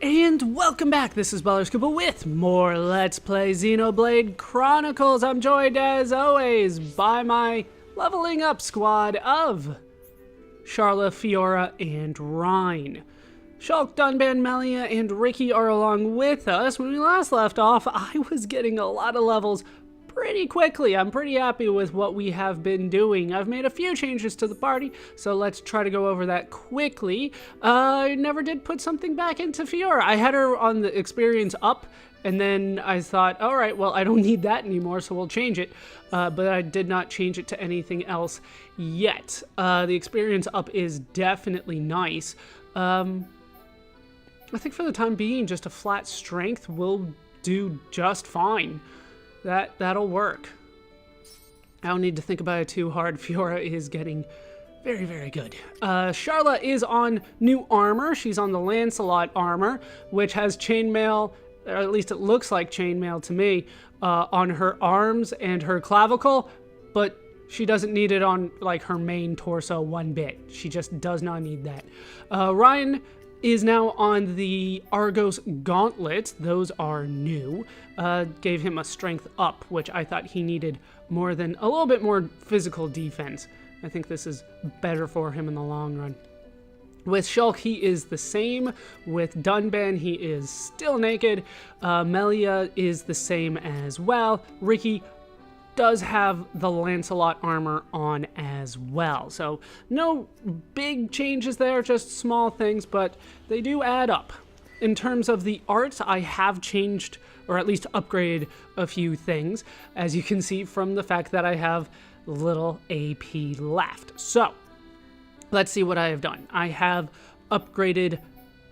And welcome back, this is ballerscuba with more Let's Play Xenoblade Chronicles. I'm joined as always by my leveling up squad of Charla, Fiora, and Rhine. Shulk, Dunban, Melia, and Ricky are along with us. When we last left off, I was getting a lot of levels pretty quickly. I'm pretty happy with what we have been doing. I've made a few changes to the party, so let's try to go over that quickly. I never did put something back into Fiora. I had her on the experience up, and then I thought, all right, well, I don't need that anymore, so we'll change it. But I did not change it to anything else yet. The experience up is definitely nice. I think for the time being, just a flat strength will do just fine. That'll work. I don't need to think about it too hard. Fiora is getting very, very good. Charla is on new armor. She's on the Lancelot armor, which has chainmail, or at least it looks like chainmail to me, on her arms and her clavicle, but she doesn't need it on like her main torso one bit. She just does not need that. Ryan is now on the Argos gauntlets. Those are new. Gave him a strength up, which I thought he needed more than a little bit more physical defense. I think this is better for him in the long run. With Shulk, he is the same. With Dunban, he is still naked. Melia is the same as well. Ricky does have the Lancelot armor on as well. So no big changes there, just small things, but they do add up. In terms of the art, I have changed, or at least upgraded a few things, as you can see from the fact that I have little AP left. So let's see what I have done. I have upgraded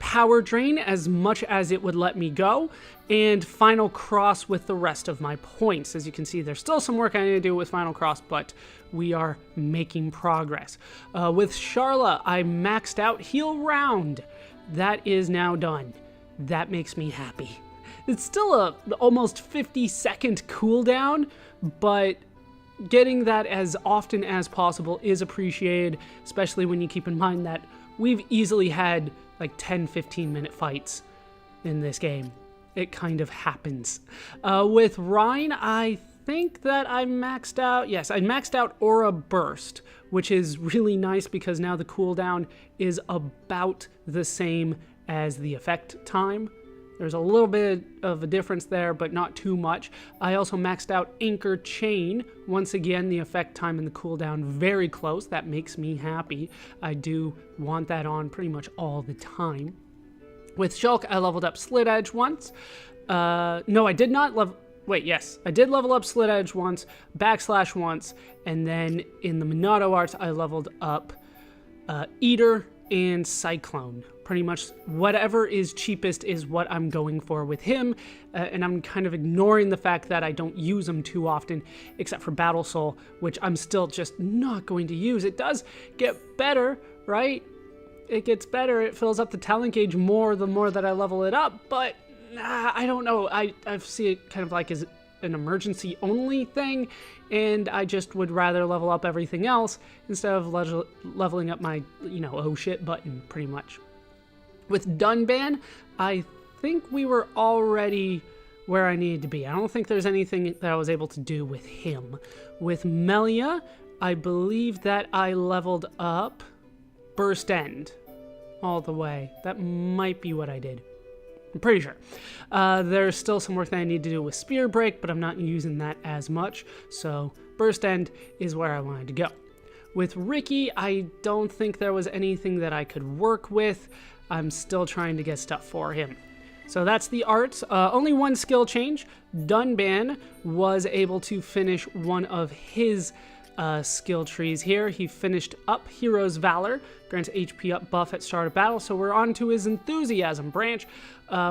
Power Drain as much as it would let me go, and Final Cross with the rest of my points. As you can see, there's still some work I need to do with Final Cross, but we are making progress. With Charla, I maxed out Heal Round. That is now done. That makes me happy. It's still a almost 50-second cooldown, but getting that as often as possible is appreciated, especially when you keep in mind that we've easily had like 10-15 minute fights in this game. It kind of happens. With Rhine, I think that I maxed out, yes, I maxed out Aura Burst, which is really nice because now the cooldown is about the same as the effect time. There's a little bit of a difference there, but not too much. I also maxed out Anchor Chain. Once again, the effect time and the cooldown very close. That makes me happy. I do want that on pretty much all the time. With Shulk, I leveled up Slit Edge once. No, I did not level... Wait, yes. I did level up Slit Edge once, Backslash once, and then in the Minato arts, I leveled up Eater and Cyclone. Pretty much whatever is cheapest is what I'm going for with him, and I'm kind of ignoring the fact that I don't use him too often, except for Battle Soul, which I'm still just not going to use. It does get better, right? It gets better. It fills up the talent gauge more the more that I level it up, but I don't know. I see it kind of like as an emergency only thing, and I just would rather level up everything else instead of leveling up my, oh shit button, pretty much. With Dunban, I think we were already where I needed to be. I don't think there's anything that I was able to do with him. With Melia, I believe that I leveled up Burst End all the way. That might be what I did. I'm pretty sure. There's still some work that I need to do with Spear Break, but I'm not using that as much, so Burst End is where I wanted to go. With Ricky, I don't think there was anything that I could work with. I'm still trying to get stuff for him. So that's the art. Only one skill change. Dunban was able to finish one of his skill trees here. He finished up Hero's Valor, grants HP up buff at start of battle, so we're on to his Enthusiasm branch,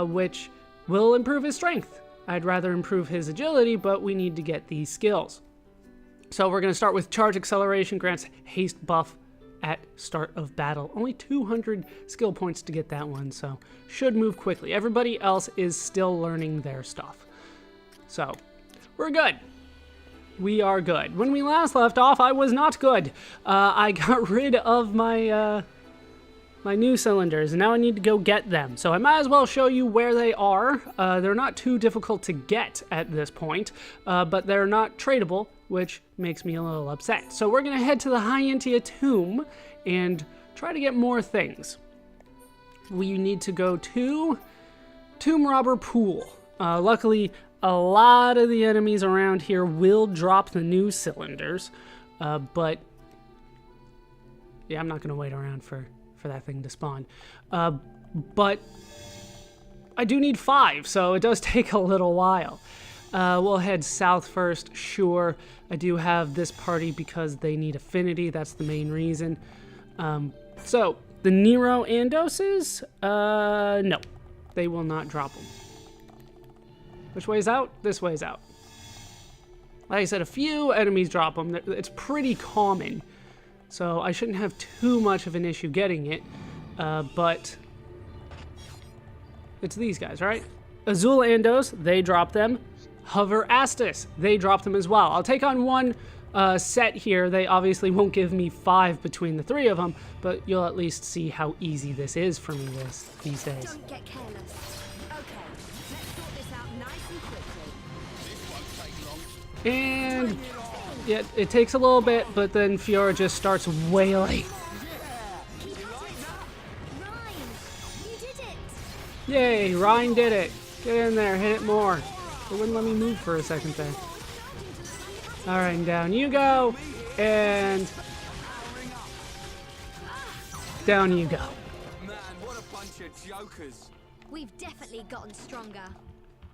which will improve his strength. I'd rather improve his agility, but we need to get these skills. So we're going to start with Charge Acceleration, grants haste buff at start of battle. Only 200 skill points to get that one, so should move quickly. Everybody else is still learning their stuff. So we're good. We are good. When we last left off, I was not good. I got rid of my my new cylinders, and now I need to go get them. So I might as well show you where they are. They're not too difficult to get at this point, but they're not tradable, which makes me a little upset. So we're going to head to the Hyantia tomb and try to get more things. We need to go to Tomb Robber Pool. Luckily, a lot of the enemies around here will drop the new cylinders, but yeah, I'm not going to wait around for that thing to spawn. But I do need 5, so it does take a little while. We'll head south first, sure. I do have this party because they need affinity. That's the main reason. So, the Nero Andoses? No. They will not drop them. Which way's out? This way's out. Like I said, a few enemies drop them. It's pretty common. So I shouldn't have too much of an issue getting it. But it's these guys, right? Azul Andos, they drop them. Hover Astus, they drop them as well. I'll take on one set here. They obviously won't give me 5 between the 3 of them, but you'll at least see how easy this is for me these days. Don't get careless. Okay, let's sort this out nice and quickly. This won't take long. And yeah, it takes a little bit, but then Fiora just starts wailing. Keep at it. Ryan, you did it. Yay, Ryan did it. Get in there, hit it more. It wouldn't let me move for a second there. All right, and down you go, and down you go. Man, what a bunch of jokers. We've definitely gotten stronger.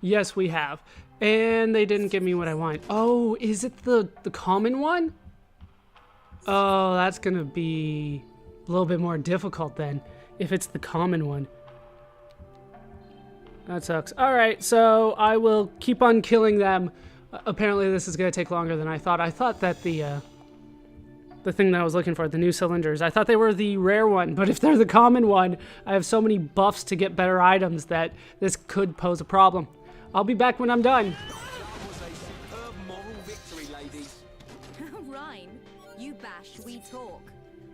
Yes, we have. And they didn't give me what I want. Oh, is it the common one? Oh, that's gonna be a little bit more difficult then, if it's the common one. That sucks. All right, so I will keep on killing them. Apparently this is gonna take longer than I thought. I thought that the thing that I was looking for, the new cylinders, I thought they were the rare one, but if they're the common one, I have so many buffs to get better items that this could pose a problem. I'll be back when I'm done. That was a superb moral victory, ladies. Ryan, you bash, we talk.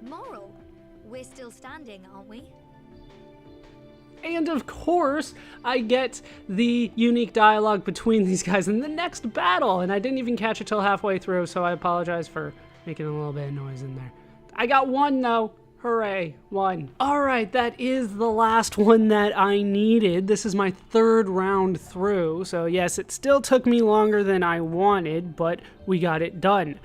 Moral? We're still standing, aren't we? And of course, I get the unique dialogue between these guys in the next battle, and I didn't even catch it till halfway through, so I apologize for making a little bit of noise in there. I got 1 though. Hooray, 1. All right, that is the last one that I needed. This is my 3rd round through, so yes, it still took me longer than I wanted, but we got it done.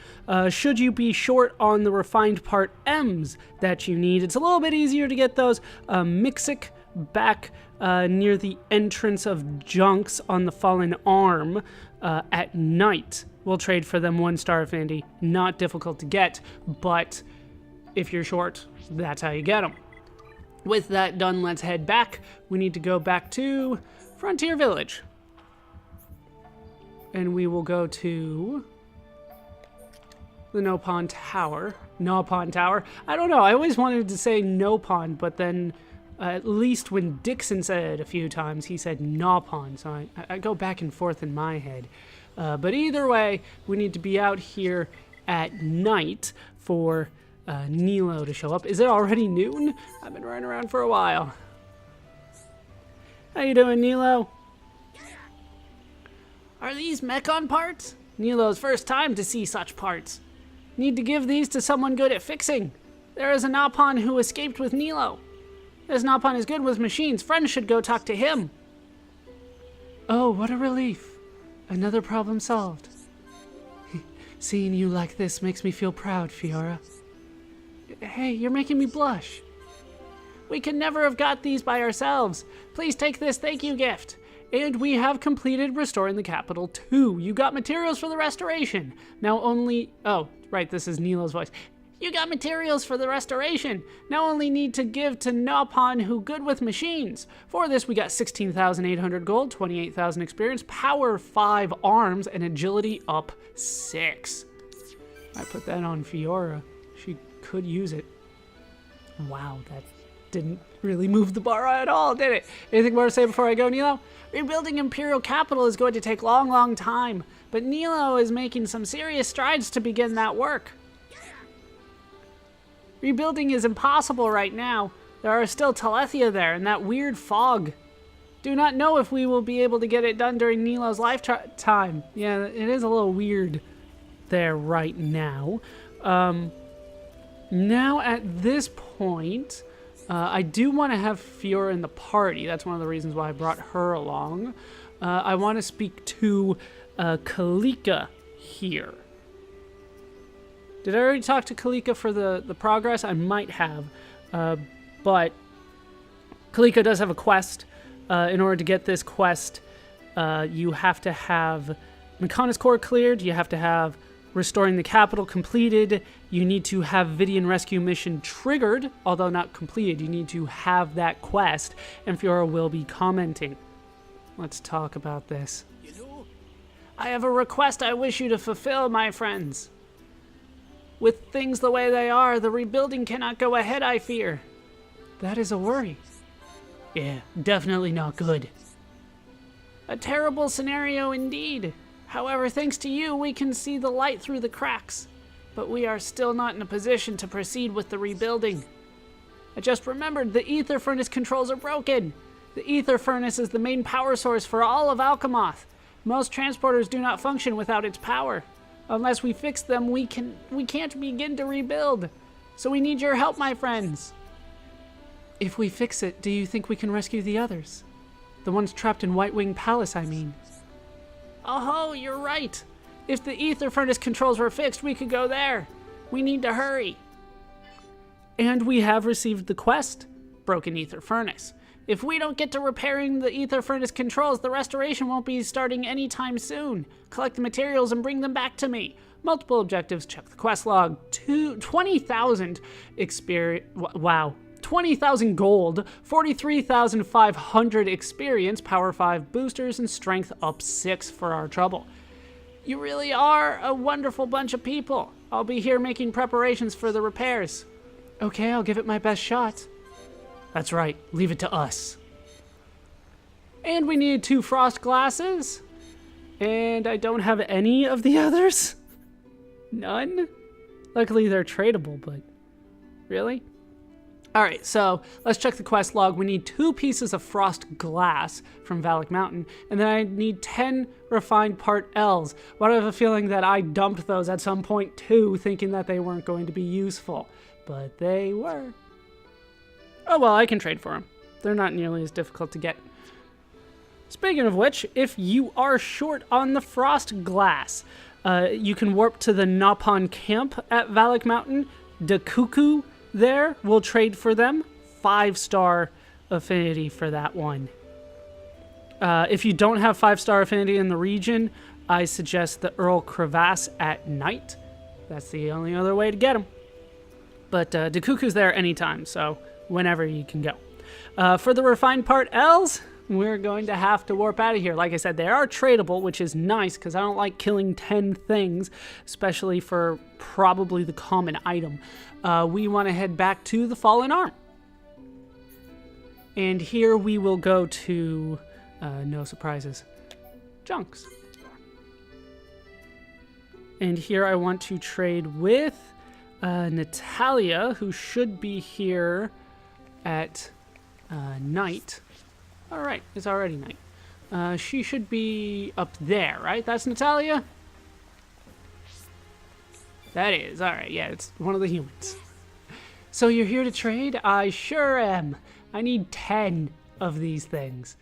Should you be short on the refined part M's that you need, it's a little bit easier to get those. Mixic back near the entrance of Junks on the Fallen Arm at night. We'll trade for them 1-star affinity. Not difficult to get, but if you're short, that's how you get them. With that done, let's head back. We need to go back to Frontier Village. And we will go to the Nopon Tower. Nopon Tower. I don't know. I always wanted to say Nopon, but then at least when Dixon said it a few times, he said Nopon. So I go back and forth in my head. But either way, we need to be out here at night for Nilo to show up. Is it already noon? I've been running around for a while. How you doing, Nilo? Are these Mechon parts? Nilo's first time to see such parts. Need to give these to someone good at fixing. There is a Nopon who escaped with Nilo. This Nopon is good with machines. Friends should go talk to him. Oh, what a relief. Another problem solved. Seeing you like this makes me feel proud, Fiora. Hey, you're making me blush. We could never have got these by ourselves. Please take this thank you gift. And we have completed restoring the capital too. You got materials for the restoration. Now only... Oh, right, this is Nilo's voice. You got materials for the restoration. Now only need to give to Nopon who good with machines. For this, we got 16,800 gold, 28,000 experience, power 5 arms, and agility up 6. I put that on Fiora. She could use it. Wow, that didn't really move the bar at all, did it? Anything more to say before I go, Nilo? Rebuilding Imperial Capital is going to take long, long time, but Nilo is making some serious strides to begin that work. Rebuilding is impossible right now. There are still Telethia there and that weird fog. Do not know if we will be able to get it done during Nilo's lifetime. Yeah, it is a little weird there right now. Now at this point, I do want to have Fiora in the party. That's one of the reasons why I brought her along. I want to speak to Kalika here. Did I already talk to Kalika for the progress? I might have. But Kalika does have a quest. In order to get this quest, you have to have Mechonis Core cleared. You have to have Restoring the Capital completed. You need to have Vidian Rescue Mission triggered, although not completed. You need to have that quest, and Fiora will be commenting. Let's talk about this. I have a request I wish you to fulfill, my friends. With things the way they are, the rebuilding cannot go ahead, I fear. That is a worry. Yeah, definitely not good. A terrible scenario indeed. However, thanks to you, we can see the light through the cracks. But we are still not in a position to proceed with the rebuilding. I just remembered the ether furnace controls are broken. The ether furnace is the main power source for all of Alcamoth. Most transporters do not function without its power. Unless we fix them, we can't begin to rebuild. So we need your help, my friends. If we fix it, do you think we can rescue the others? The ones trapped in White Wing Palace, I mean. Oh, you're right. If the ether furnace controls were fixed, we could go there. We need to hurry. And we have received the quest, Broken Ether Furnace. If we don't get to repairing the ether furnace controls, the restoration won't be starting anytime soon. Collect the materials and bring them back to me. Multiple objectives, check the quest log. 20,000 experience, wow. 20,000 gold, 43,500 experience, power 5 boosters, and strength up 6 for our trouble. You really are a wonderful bunch of people. I'll be here making preparations for the repairs. Okay, I'll give it my best shot. That's right, leave it to us. And we need 2 frost glasses. And I don't have any of the others. None? Luckily they're tradable, but really? Alright, so let's check the quest log. We need 2 pieces of frost glass from Valak Mountain, and then I need 10 refined part L's. But I have a feeling that I dumped those at some point too, thinking that they weren't going to be useful. But they were. Oh well, I can trade for them. They're not nearly as difficult to get. Speaking of which, if you are short on the frost glass, you can warp to the Napon camp at Valak Mountain. Dakuku there will trade for them. 5-star affinity for that one. If you don't have 5-star affinity in the region, I suggest the Earl Crevasse at night. That's the only other way to get them. But Dakuku's there anytime, so whenever you can go. For the refined part L's, we're going to have to warp out of here. Like I said, they are tradable, which is nice because I don't like killing 10 things, especially for probably the common item. We want to head back to the Fallen Arm. And here we will go to, no surprises, Junks. And here I want to trade with Natalia, who should be here at night. All right, it's already night. She should be up there, right? That's Natalia? That is, all right, yeah, it's one of the humans. So you're here to trade? I sure am. I need 10 of these things.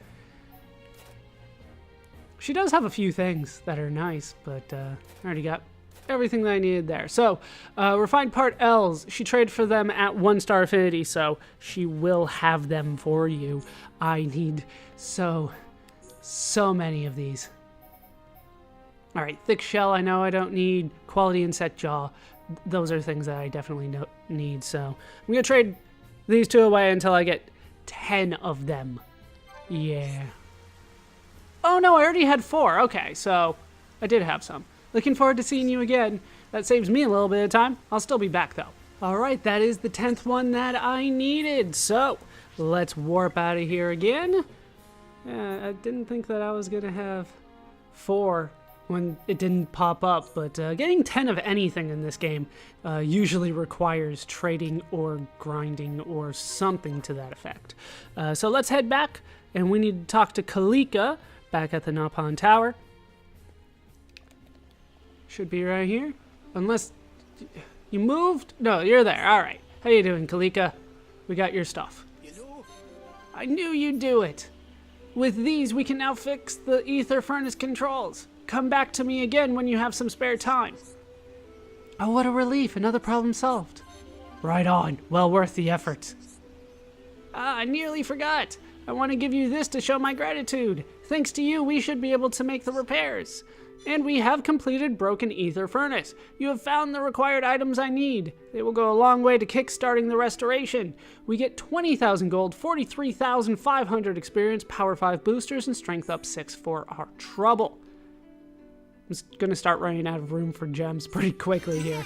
She does have a few things that are nice, but I already got everything that I needed there. So, refined part L's, she traded for them at 1-star affinity, so she will have them for you. I need so many of these. All right, thick shell, I know I don't need. Quality insect jaw, those are things that I definitely need. So I'm gonna trade these 2 away until I get 10 of them. Yeah. Oh no, I already had 4. Okay, so I did have some. Looking forward to seeing you again. That saves me a little bit of time. I'll still be back though. All right, that is the 10th one that I needed. So let's warp out of here again. I didn't think that I was gonna have 4 when it didn't pop up, but getting 10 of anything in this game usually requires trading or grinding or something to that effect. So let's head back, and we need to talk to Kalika back at the Napon Tower. Should be right here. Unless you moved? No, you're there. All right. How you doing, Kalika? We got your stuff. I knew you'd do it. With these, we can now fix the ether furnace controls. Come back to me again when you have some spare time. Oh, what a relief. Another problem solved. Right on. Well worth the effort. I nearly forgot. I want to give you this to show my gratitude. Thanks to you, we should be able to make the repairs. And we have completed Broken Ether Furnace. You have found the required items I need. They will go a long way to kickstarting the restoration. We get 20,000 gold, 43,500 experience, power 5 boosters, and strength up 6 for our trouble. I'm going to start running out of room for gems pretty quickly here.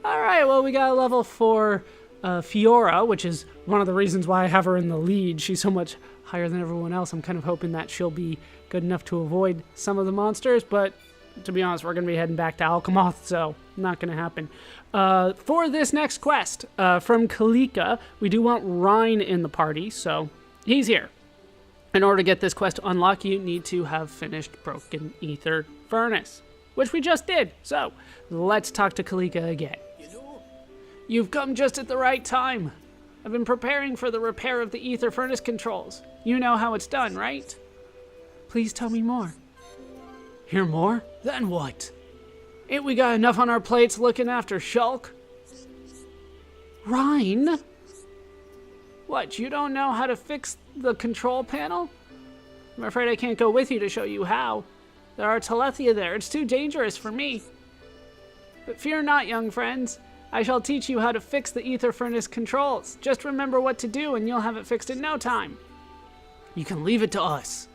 Alright, well, we got a level 4 Fiora, which is one of the reasons why I have her in the lead. She's so much higher than everyone else. I'm kind of hoping that she'll be good enough to avoid some of the monsters, but to be honest, we're going to be heading back to Alcamoth, so not going to happen. For this next quest from Kalika, we do want Rhine in the party, so he's here. In order to get this quest to unlock, you need to have finished Broken Ether Furnace, which we just did. So let's talk to Kalika again. You've come just at the right time. I've been preparing for the repair of the Ether Furnace controls. You know how it's done, right? Please tell me more. Hear more? Then what? Ain't we got enough on our plates looking after Shulk? Rhine? What, you don't know how to fix the control panel? I'm afraid I can't go with you to show you how. There are Telethia there. It's too dangerous for me. But fear not, young friends. I shall teach you how to fix the Ether Furnace controls. Just remember what to do and you'll have it fixed in no time. You can leave it to us.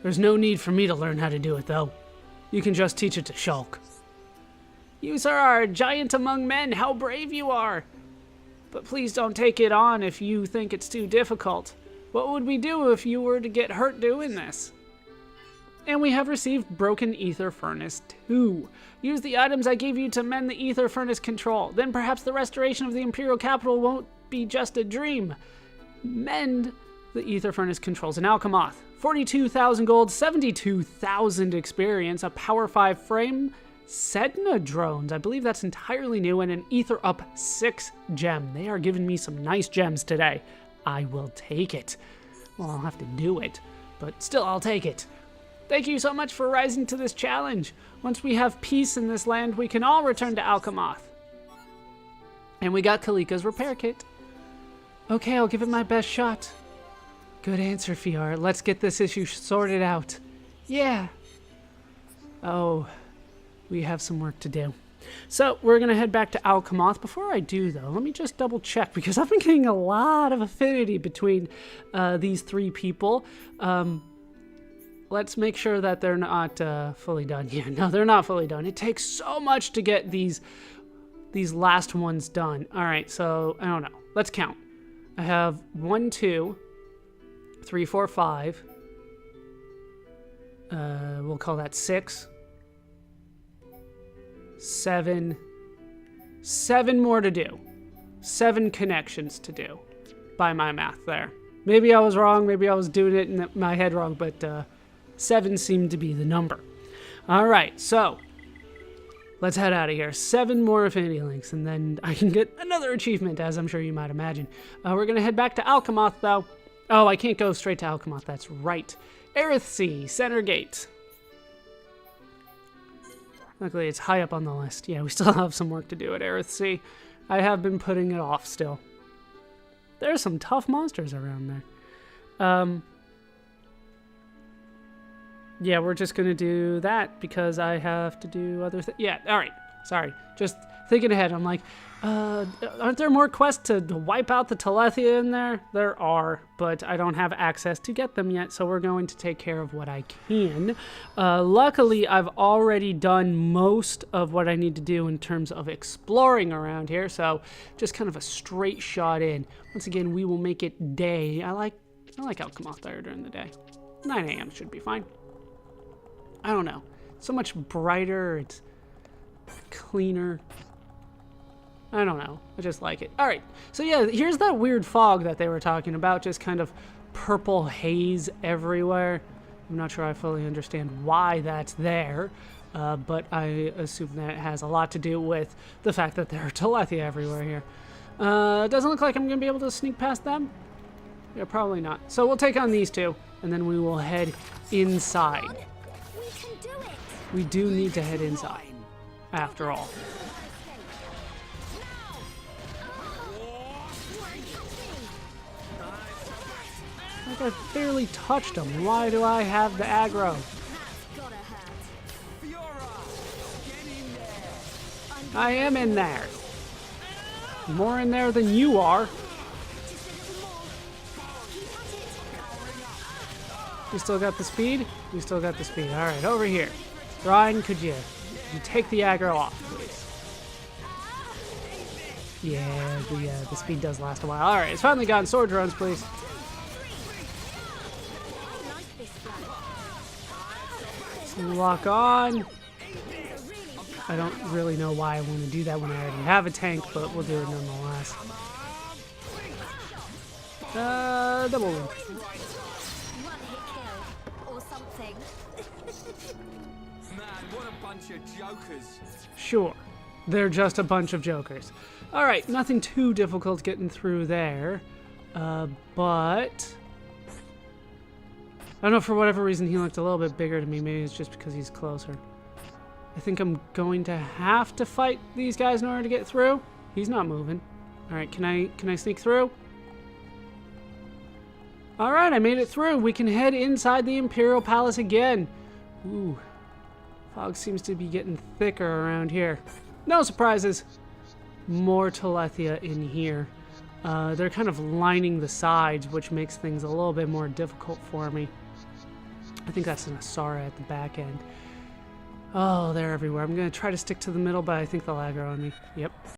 There's no need for me to learn how to do it, though. You can just teach it to Shulk. You, sir, are a giant among men. How brave you are. But please don't take it on if you think it's too difficult. What would we do if you were to get hurt doing this? And we have received Broken Ether Furnace 2. Use the items I gave you to mend the Ether Furnace control. Then perhaps the restoration of the Imperial Capital won't be just a dream. Mend the Ether Furnace controls in Alcamoth. 42,000 gold, 72,000 experience, a power 5 frame, Sedna drones. I believe that's entirely new, and an Ether Up 6 gem. They are giving me some nice gems today. I will take it. Well, I'll have to do it, but still I'll take it. Thank you so much for rising to this challenge. Once we have peace in this land, we can all return to Alcamoth. And we got Kalika's repair kit. Okay, I'll give it my best shot. Good answer, Fiora. Let's get this issue sorted out. Yeah. Oh, we have some work to do. So we're going to head back to Alcamoth. Before I do, though, let me just double check, because I've been getting a lot of affinity between these three people. Let's make sure that they're not fully done. Yeah, no, they're not fully done. It takes so much to get these last ones done. All right, so I don't know. Let's count. I have 1, 2, 3, 4, 5. We'll call that 6. 7 more to do. 7 connections to do by my math there. Maybe I was wrong. Maybe I was doing it in my head wrong, but 7 seemed to be the number. All right, so let's head out of here. 7 more affinity links, and then I can get another achievement, as I'm sure you might imagine. We're going to head back to Alcamoth, though. Oh, I can't go straight to Alcamoth. That's right. Telethia, Center Gate. Luckily, it's high up on the list. Yeah, we still have some work to do at Telethia. I have been putting it off still. There's some tough monsters around there. Yeah, we're just going to do that because I have to do other things. Yeah, all right. Sorry. Just thinking ahead. I'm like, aren't there more quests to wipe out the Telethia in there? There are, but I don't have access to get them yet, so we're going to take care of what I can. Luckily, I've already done most of what I need to do in terms of exploring around here, so just kind of a straight shot in. Once again, we will make it day. I like Alcamoth there during the day. 9 a.m. should be fine. I don't know. so much brighter. It's cleaner. I don't know. I just like it. All right. So yeah, here's that weird fog that they were talking about. Just kind of purple haze everywhere. I'm not sure I fully understand why that's there. But I assume that it has a lot to do with the fact that there are Telethia everywhere here. Doesn't look like I'm going to be able to sneak past them. Yeah, probably not. So we'll take on these two, and then we will head inside. We can do it. We do need to head inside, after all. Like I barely touched him. Why do I have the aggro? That's gotta hurt. I am in there. More in there than you are. Just a little more. Keep at it. You still got the speed? You still got the speed. All right, over here. Ryan, could you take the aggro off, please? Yeah, the speed does last a while. All right, it's finally gotten sword drones, please. Like this Lock on. I don't really know why I want to do that when I already have a tank, but we'll do it nonetheless. Double win. one hit kill or something. Man, what a bunch of jokers. Sure, they're just a bunch of jokers. All right, nothing too difficult getting through there, but I don't know, for whatever reason he looked a little bit bigger to me. Maybe it's just because he's closer. I think I'm going to have to fight these guys in order to get through. He's not moving. All right, can I sneak through? All right, I made it through. We can head inside the Imperial Palace again. Ooh, fog seems to be getting thicker around here. No surprises. More Telethia in here. They're kind of lining the sides, which makes things a little bit more difficult for me. I think that's an Asara at the back end. Oh, they're everywhere. I'm going to try to stick to the middle, but I think they'll aggro on me. Yep.